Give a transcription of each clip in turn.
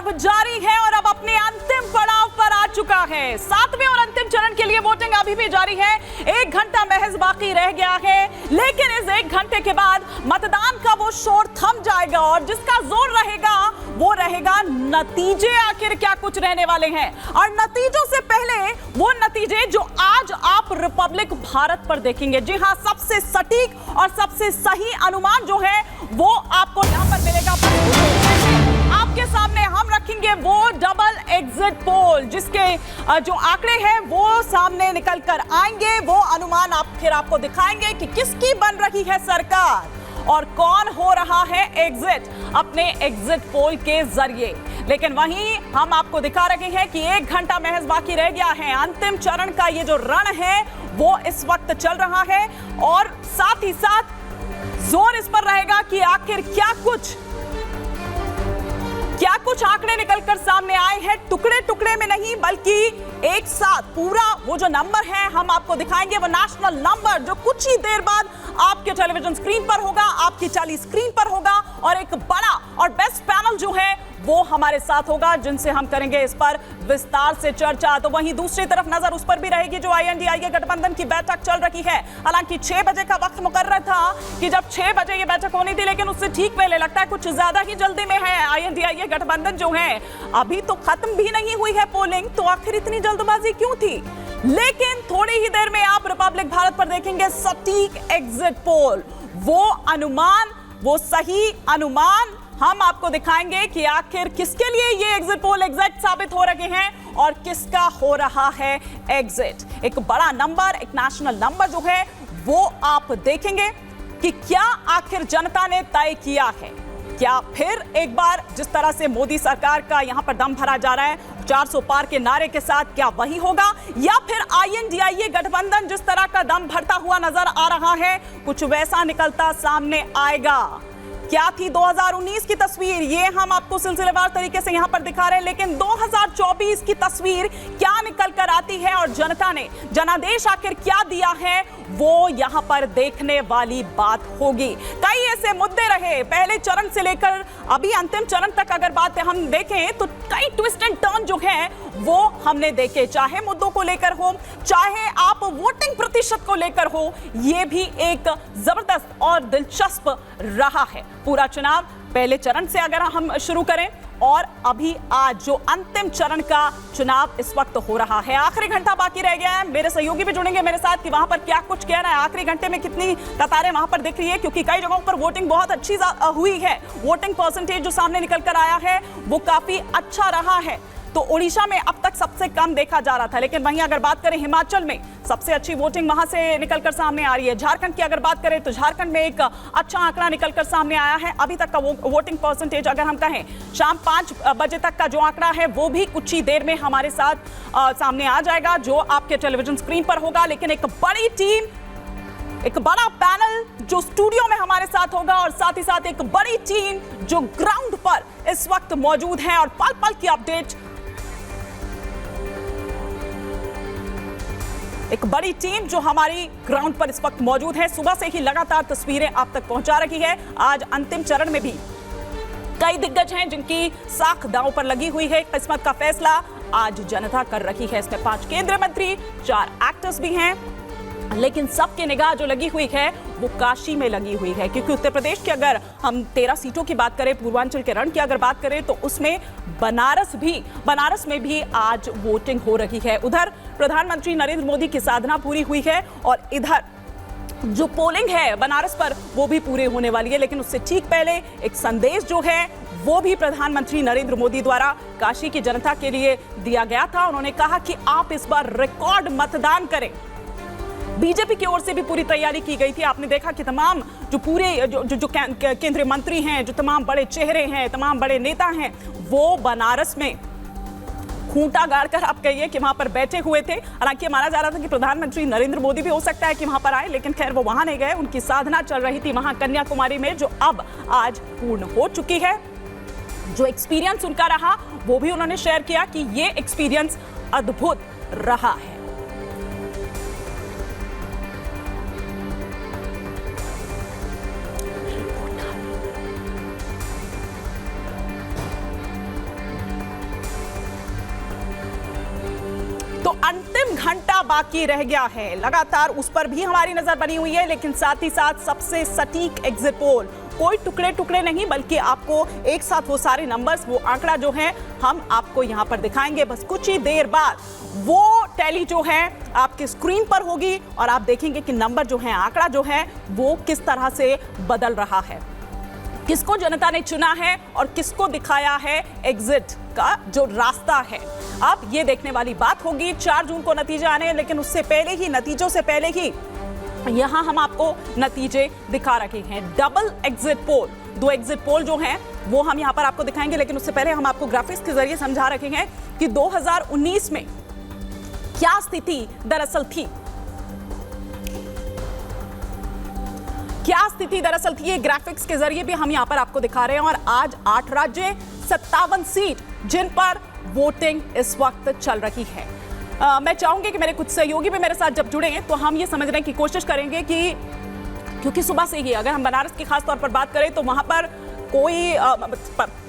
अब जारी है और अब अपने अंतिम पड़ाव पर आ चुका है। 7वें और अंतिम चरण के लिए वोटिंग अभी भी जारी है। 1 घंटा महज बाकी रह गया है, लेकिन इस 1 घंटे के बाद मतदान का वो शोर थम जाएगा और जिसका जोर रहेगा वो रहेगा नतीजे आखिर क्या कुछ रहने वाले हैं। और नतीजों से पहले वो नतीजे जो आज आप रिपब्लिक भारत पर देखेंगे। जी हां, सबसे सटीक और सबसे सही अनुमान जो है वो आपको यहां पर मिलेगा। आपके सामने हम रखेंगे वो डबल एग्जिट पोल जिसके जो आंकड़े हैं वो सामने निकल कर आएंगे। वो अनुमान फिर आपको दिखाएंगे कि किसकी बन रही है सरकार और कौन हो रहा है एग्जिट अपने एग्जिट पोल के जरिए। लेकिन वहीं हम आपको दिखा रहे हैं कि 1 घंटा महज बाकी रह गया है। अंतिम चरण का ये जो रण है वो इस वक्त चल रहा है और साथ ही साथ जोर इस पर रहेगा कि आखिर क्या कुछ आंकड़े निकलकर सामने आए हैं। टुकड़े टुकड़े में नहीं बल्कि एक साथ पूरा वो जो नंबर है हम आपको दिखाएंगे। वो नेशनल नंबर जो कुछ ही देर बाद आपके टेलीविजन स्क्रीन पर होगा, आपकी चाली स्क्रीन पर होगा और एक बड़ा और बेस्ट पैनल जो है वो हमारे साथ होगा जिनसे हम करेंगे इस पर विस्तार से चर्चा। तो वहीं दूसरी तरफ नजर उस पर भी रहेगी जो INDIA गठबंधन की बैठक चल रही है। हालांकि 6 बजे का वक्त मुकर्रर था कि जब 6 बजे ये बैठक होनी थी, लेकिन उससे ठीक पहले लगता है कुछ ज्यादा ही जल्दी में है। INDIA गठबंधन जो है अभी तो खत्म भी नहीं हुई है पोलिंग, तो आखिर इतनी जल्दबाजी क्यों थी। लेकिन थोड़ी ही देर में आप रिपब्लिक भारत पर देखेंगे सटीक एग्जिट पोल, वो अनुमान, वो सही अनुमान हम आपको दिखाएंगे कि आखिर किसके लिए ये एग्जिट पोल एग्जैक्ट साबित हो रहे हैं और किसका हो रहा है एग्जिट। एक बड़ा नंबर, एक नेशनल नंबर जो है वो आप देखेंगे कि क्या आखिर जनता ने तय किया है। क्या फिर एक बार जिस तरह से मोदी सरकार का यहां पर दम भरा जा रहा है 400 पार के नारे के साथ, क्या वही होगा या फिर INDIA गठबंधन जिस तरह का दम भरता हुआ नजर आ रहा है कुछ वैसा निकलता सामने आएगा। क्या थी 2019 की तस्वीर, ये हम आपको सिलसिलेवार तरीके से यहां पर दिखा रहे हैं, लेकिन 2024 की तस्वीर क्या निकल कर आती है और जनता ने जनादेश आखिर क्या दिया है वो यहां पर देखने वाली बात होगी। कई ऐसे मुद्दे रहे पहले चरण से लेकर अभी अंतिम चरण तक, अगर बात हम देखें तो कई ट्विस्ट एंड टर्न जो है वो हमने देखे, चाहे मुद्दों को लेकर हो, चाहे आप वोटिंग प्रतिशत को लेकर हो। ये भी एक जबरदस्त और दिलचस्प रहा है पूरा चुनाव। पहले चरण से अगर हम शुरू करें और अभी आज जो अंतिम चरण का चुनाव इस वक्त हो रहा है, आखिरी घंटा बाकी रह गया है। मेरे सहयोगी भी जुड़ेंगे मेरे साथ कि वहां पर क्या कुछ कह रहा है, आखिरी घंटे में कितनी कतारें वहां पर दिख रही है, क्योंकि कई जगहों पर वोटिंग बहुत अच्छी हुई है। वोटिंग परसेंटेज जो सामने निकल कर आया है वो काफी अच्छा रहा है। तो ओडिशा में अब तक सबसे कम देखा जा रहा था, लेकिन वहीं अगर बात करें हिमाचल में सबसे अच्छी वोटिंग वहां से निकलकर सामने आ रही है। झारखंड की अगर बात करें तो झारखंड में एक अच्छा आंकड़ा निकलकर सामने आया है। अभी तक का वोटिंग परसेंटेज अगर हम कहें शाम 5 बजे तक का जो आंकड़ा है वो भी कुछ ही देर में हमारे साथ सामने आ जाएगा जो आपके टेलीविजन स्क्रीन पर होगा। लेकिन एक बड़ी टीम, एक बड़ा पैनल जो स्टूडियो में हमारे साथ होगा और साथ ही साथ एक बड़ी टीम जो ग्राउंड पर इस वक्त मौजूद है और पल पल की अपडेट, एक बड़ी टीम जो हमारी ग्राउंड पर इस वक्त मौजूद है, सुबह से ही लगातार तस्वीरें आप तक पहुंचा रही है। आज अंतिम चरण में भी कई दिग्गज हैं जिनकी साख दांव पर लगी हुई है। किस्मत का फैसला आज जनता कर रही है। इसमें 5 केंद्रीय मंत्री, 4 एक्टर्स भी हैं, लेकिन सबकी निगाह जो लगी हुई है वो काशी में लगी हुई है, क्योंकि उत्तर प्रदेश की अगर हम 13 सीटों की बात करें, पूर्वांचल के रण की अगर बात करें तो उसमें बनारस में भी आज वोटिंग हो रही है। उधर प्रधानमंत्री नरेंद्र मोदी की साधना पूरी हुई है और इधर जो पोलिंग है बनारस पर वो भी पूरी होने वाली है। लेकिन उससे ठीक पहले एक संदेश जो है वो भी प्रधानमंत्री नरेंद्र मोदी द्वारा काशी की जनता के लिए दिया गया था। उन्होंने कहा कि आप इस बार रिकॉर्ड मतदान करें। बीजेपी की ओर से भी पूरी तैयारी की गई थी। आपने देखा कि तमाम जो पूरे जो केंद्रीय मंत्री हैं, जो तमाम बड़े चेहरे हैं, तमाम बड़े नेता हैं, वो बनारस में खूंटा गाड़कर आप कहिए कि वहां पर बैठे हुए थे। हालांकि माना जा रहा था कि प्रधानमंत्री नरेंद्र मोदी भी हो सकता है कि वहां पर आए, लेकिन खैर वो वहां नहीं गए। उनकी साधना चल रही थी वहां कन्याकुमारी में, जो अब आज पूर्ण हो चुकी है। जो एक्सपीरियंस उनका रहा वो भी उन्होंने शेयर किया कि ये एक्सपीरियंस अद्भुत रहा है। घंटा बाकी रह गया है। लगातार उस पर भी हमारी नजर बनी हुई है, लेकिन साथ ही साथ सबसे सटीक एग्जिट पोल, कोई टुकड़े टुकड़े नहीं बल्कि आपको एक साथ वो सारे नंबर्स, वो आंकड़ा जो है हम आपको यहां पर दिखाएंगे। बस कुछ ही देर बाद वो टैली जो है आपकी स्क्रीन पर होगी और आप देखेंगे कि नंबर जो है, आंकड़ा जो है वो किस तरह से बदल रहा है, किसको जनता ने चुना है और किसको दिखाया है एग्जिट का जो रास्ता है। अब ये देखने वाली बात होगी। 4 जून को नतीजे आने हैं, लेकिन उससे पहले ही, नतीजों से पहले ही यहां हम आपको नतीजे दिखा रखे हैं। Double exit poll, 2 exit poll जो हैं वो हम यहां पर आपको दिखाएंगे, लेकिन उससे पहले हम आपको ग्राफिक्स के जरिए समझा रखे हैं कि 2019 में क्या स्थिति दरअसल थी, क्या स्थिति दरअसल थी। ये ग्राफिक्स के जरिए भी हम यहां पर आपको दिखा रहे हैं। और आज 8 राज्य, 57 सीट जिन पर वोटिंग इस वक्त चल रही है। मैं चाहूंगी कि मेरे कुछ सहयोगी भी मेरे साथ जब जुड़े हैं तो हम ये समझने की कोशिश करेंगे कि क्योंकि सुबह से ही अगर हम बनारस की खास तौर पर बात करें तो वहां पर कोई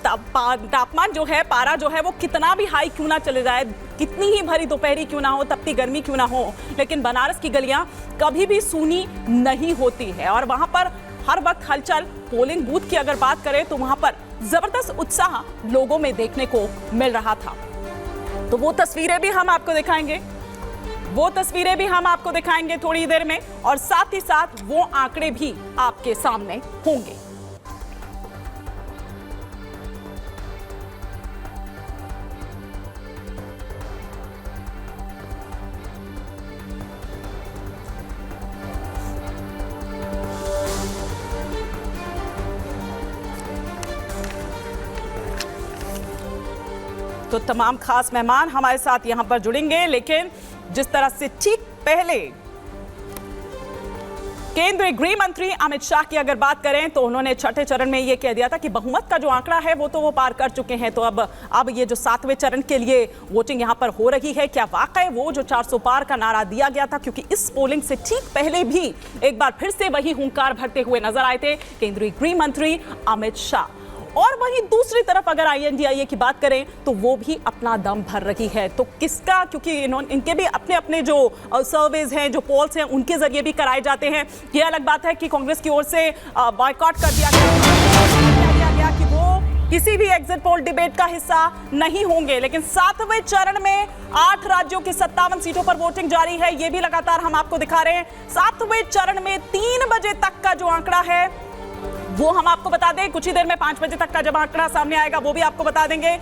तापमान जो है, पारा जो है वो कितना भी हाई क्यों ना चले जाए, कितनी ही भरी दोपहरी क्यों ना हो, तपती गर्मी क्यों ना हो, लेकिन बनारस की गलियां कभी भी सूनी नहीं होती है और वहां पर हर वक्त हलचल। पोलिंग बूथ की अगर बात करें तो वहां पर जबरदस्त उत्साह लोगों में देखने को मिल रहा था। तो वो तस्वीरें भी हम आपको दिखाएंगे, वो तस्वीरें भी हम आपको दिखाएंगे थोड़ी देर में, और साथ ही साथ वो आंकड़े भी आपके सामने होंगे। तो तमाम खास मेहमान हमारे साथ यहां पर जुड़ेंगे, लेकिन जिस तरह से ठीक पहले केंद्रीय गृह मंत्री अमित शाह की अगर बात करें तो उन्होंने छठे चरण में यह कह दिया था कि बहुमत का जो आंकड़ा है वो तो वो पार कर चुके हैं। तो अब ये जो 7वें चरण के लिए वोटिंग यहां पर हो रही है, क्या वाकई वो जो 400 पार का नारा दिया गया था, क्योंकि इस पोलिंग से ठीक पहले भी एक बार फिर से वही हुंकार भरते हुए नजर आए थे केंद्रीय गृह मंत्री अमित शाह। और वहीं दूसरी तरफ अगर INDIA की बात करें तो वो भी अपना दम भर रही है। तो किसका, क्योंकि इनके भी अपने अपने जो सर्वेज हैं, जो पोल्स हैं, उनके जरिए भी कराए जाते हैं। ये अलग बात है कि कांग्रेस की ओर से बॉयकॉट कर दिया गया कि वो किसी भी एग्जिट पोल डिबेट का हिस्सा नहीं होंगे। लेकिन 7वें चरण में 8 राज्यों की 57 सीटों पर वोटिंग जारी है, ये भी लगातार हम आपको दिखा रहे हैं। 7वें चरण में 3 बजे तक का जो आंकड़ा है वो हम आपको बता दें। कुछ ही देर में 5 बजे तक का जब आंकड़ा सामने आएगा वो भी आपको बता देंगे।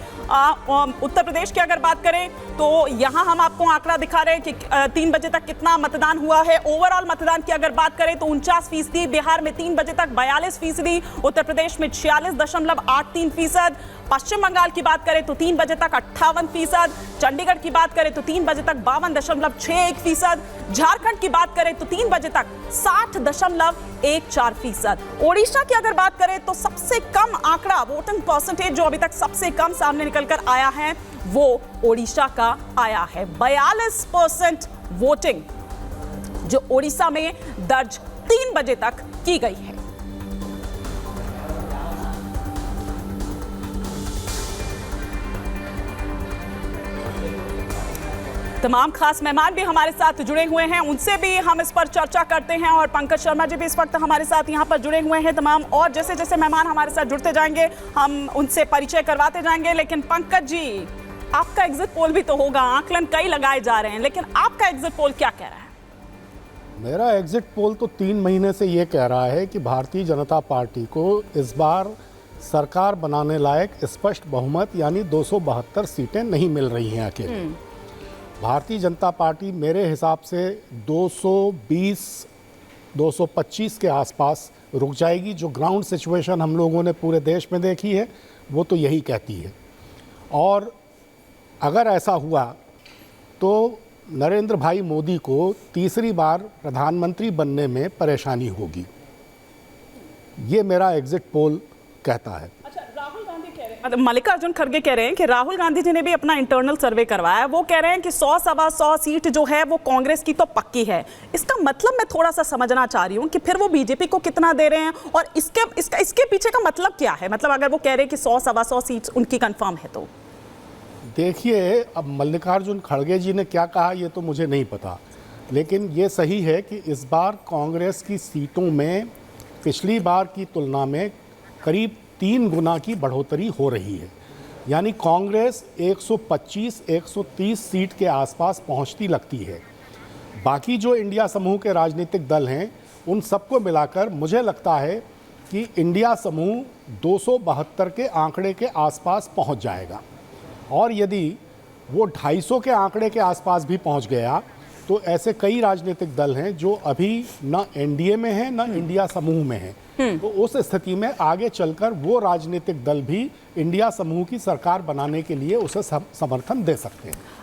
उत्तर प्रदेश की अगर बात करें तो यहां हम आपको आंकड़ा दिखा रहे हैं कि 3 बजे तक कितना मतदान हुआ है। ओवरऑल मतदान की अगर बात करें तो 49%, बिहार में 3 बजे तक 42%, उत्तर प्रदेश में 46.83%, पश्चिम बंगाल की बात करें तो 3 बजे तक 58%, चंडीगढ़ की बात करें तो 3 बजे तक 52.61%, झारखंड की बात करें तो 3 बजे तक 60.14%। ओडिशा की अगर बात करें तो सबसे कम आंकड़ा, वोटिंग परसेंटेज जो अभी तक सबसे कम सामने निकलकर आया है वो ओडिशा का आया है। 42% वोटिंग जो ओडिशा में दर्ज 3 बजे तक की गई है। तमाम खास मेहमान भी हमारे साथ जुड़े हुए हैं, उनसे भी हम इस पर चर्चा करते हैं। और पंकज शर्मा जी भी इस वक्त हमारे साथ यहाँ पर जुड़े हुए हैं तमाम, और जैसे जैसे मेहमान हमारे साथ जुड़ते जाएंगे हम उनसे परिचय करवाते जाएंगे। लेकिन पंकज जी, आपका एग्जिट पोल भी तो होगा, आकलन कई लगाए जा रहे हैं, लेकिन आपका एग्जिट पोल क्या कह रहा है? मेरा एग्जिट पोल तो 3 महीने से ये कह रहा है कि भारतीय जनता पार्टी को इस बार सरकार बनाने लायक स्पष्ट बहुमत यानी 272 सीटें नहीं मिल रही हैं अकेले। भारतीय जनता पार्टी मेरे हिसाब से 220-225 के आसपास रुक जाएगी। जो ग्राउंड सिचुएशन हम लोगों ने पूरे देश में देखी है वो तो यही कहती है। और अगर ऐसा हुआ तो नरेंद्र भाई मोदी को तीसरी बार प्रधानमंत्री बनने में परेशानी होगी, ये मेरा एग्जिट पोल कहता है। मल्लिकार्जुन खड़गे कह रहे हैं कि राहुल गांधी जी ने भी अपना इंटरनल सर्वे करवाया, वो कह रहे हैं कि 100-125 सीट जो है वो कांग्रेस की तो पक्की है। इसका मतलब मैं थोड़ा सा समझना चाह रही हूँ कि फिर वो बीजेपी को कितना दे रहे हैं और इसके पीछे का मतलब क्या है? मतलब अगर वो कह रहे हैं कि 100-125 सीट उनकी कंफर्म है तो देखिए, अब मल्लिकार्जुन खड़गे जी ने क्या कहा ये तो मुझे नहीं पता, लेकिन ये सही है कि इस बार कांग्रेस की सीटों में पिछली बार की तुलना में करीब 3 गुना की बढ़ोतरी हो रही है। यानी कांग्रेस 125-130 सीट के आसपास पहुंचती लगती है। बाकी जो इंडिया समूह के राजनीतिक दल हैं उन सबको मिलाकर मुझे लगता है कि इंडिया समूह 272 के आंकड़े के आसपास पहुंच जाएगा, और यदि वो 250 के आंकड़े के आसपास भी पहुंच गया तो ऐसे कई राजनीतिक दल हैं जो अभी न एनडीए में हैं न इंडिया समूह में हैं, तो उस स्थिति में आगे चलकर वो राजनीतिक दल भी इंडिया समूह की सरकार बनाने के लिए उसे समर्थन दे सकते हैं।